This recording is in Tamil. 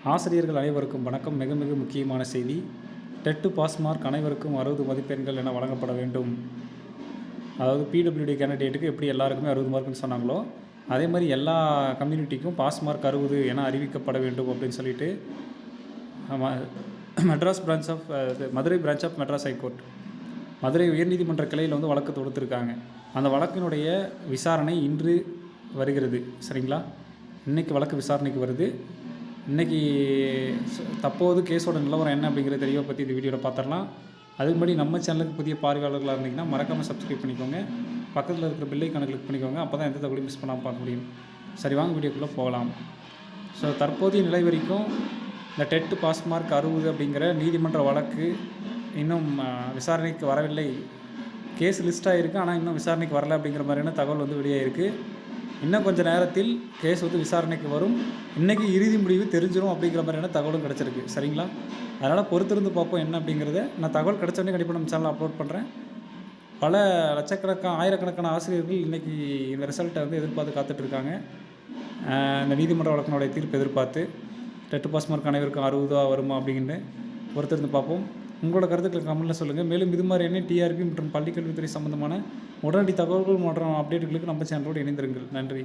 ஆசிரியர்கள் அனைவருக்கும் வணக்கம். மிக மிக முக்கியமான செய்தி. டெட் பாஸ் மார்க் அனைவருக்கும் 60 மதிப்பெண்கள் என வழங்கப்பட வேண்டும். அதாவது பிடபிள்யூடி கேண்டிடேட்டுக்கு எப்படி எல்லாருக்குமே 60 மார்க்குன்னு சொன்னாங்களோ, அதே மாதிரி எல்லா கம்யூனிட்டிக்கும் பாஸ் மார்க் 60 என அறிவிக்கப்பட வேண்டும் அப்படின்னு சொல்லிட்டு Madras branch of Madurai branch of Madras high court Madurai உயர்நீதிமன்ற கிளையில் வந்து வழக்கு தொடுத்திருக்காங்க. அந்த வழக்கினுடைய விசாரணை இன்று வருகிறது. சரிங்களா? இன்றைக்கி வழக்கு விசாரணைக்கு வருது. இன்றைக்கி தற்போது கேஸோட நிலவரம் என்ன அப்படிங்கிறத தெளிவாக பற்றி இந்த வீடியோவில் பார்த்துடலாம். அதுக்கு முன்னாடி நம்ம சேனலுக்கு புதிய பார்வையாளர்களாக இருந்தீங்கன்னா மறக்காமல் சப்ஸ்கிரைப் பண்ணிக்கோங்க. பக்கத்தில் இருக்கிற பெல் ஐகானை கிளிக் பண்ணிக்கோங்க. அப்போ தான் எந்த தகவலையும் மிஸ் பண்ணாமல் பார்க்க முடியும். சரி, வாங்க வீடியோக்குள்ளே போகலாம். ஸோ தற்போதைய நிலை வரைக்கும் இந்த டெட் பாஸ் மார்க் 60 அப்படிங்கிற நீதிமன்ற வழக்கு இன்னும் விசாரணைக்கு வரவில்லை. கேஸ் லிஸ்ட்டாக இருக்குது, ஆனால் இன்னும் விசாரணைக்கு வரலை அப்படிங்கிற மாதிரியான தகவல் வந்து வெளியாகிருக்கு. இன்னும் கொஞ்சம் நேரத்தில் கேஸ் வந்து விசாரணைக்கு வரும். இன்றைக்கி இறுதி முடிவு தெரிஞ்சிடும் அப்படிங்கிற மாதிரியான தகவலும் கிடச்சிருக்கு. சரிங்களா? அதனால் பொறுத்திருந்து பார்ப்போம் என்ன அப்படிங்கிறத. நான் தகவல் கிடச்சோடனே கண்டிப்பாக நம்ம சேனலில் அப்லோட் பண்ணுறேன். பல லட்சக்கணக்கான ஆயிரக்கணக்கான ஆசிரியர்கள் இன்றைக்கி இந்த ரிசல்ட்டை வந்து எதிர்பார்த்து காத்துட்ருக்காங்க. இந்த நீதிமன்ற வழக்கினுடைய தீர்ப்பு எதிர்பார்த்து டெட் பாஸ் மார்க் அனைவருக்கும் 60 வருமா அப்படிங்கிட்டு பொறுத்திருந்து பார்ப்போம். உங்களோட கருத்துக்களை கமெண்ட்டில் சொல்லுங்கள். மேலும் இது மாதிரியான டிஆர்பி மற்றும் பள்ளிக்கல்வித்துறை சம்பந்தமான உடனடி தகவல்கள் மற்றும் அப்டேட்டுகளுக்கு நம்ம சேனலோடு இணைந்திருங்கள். நன்றி.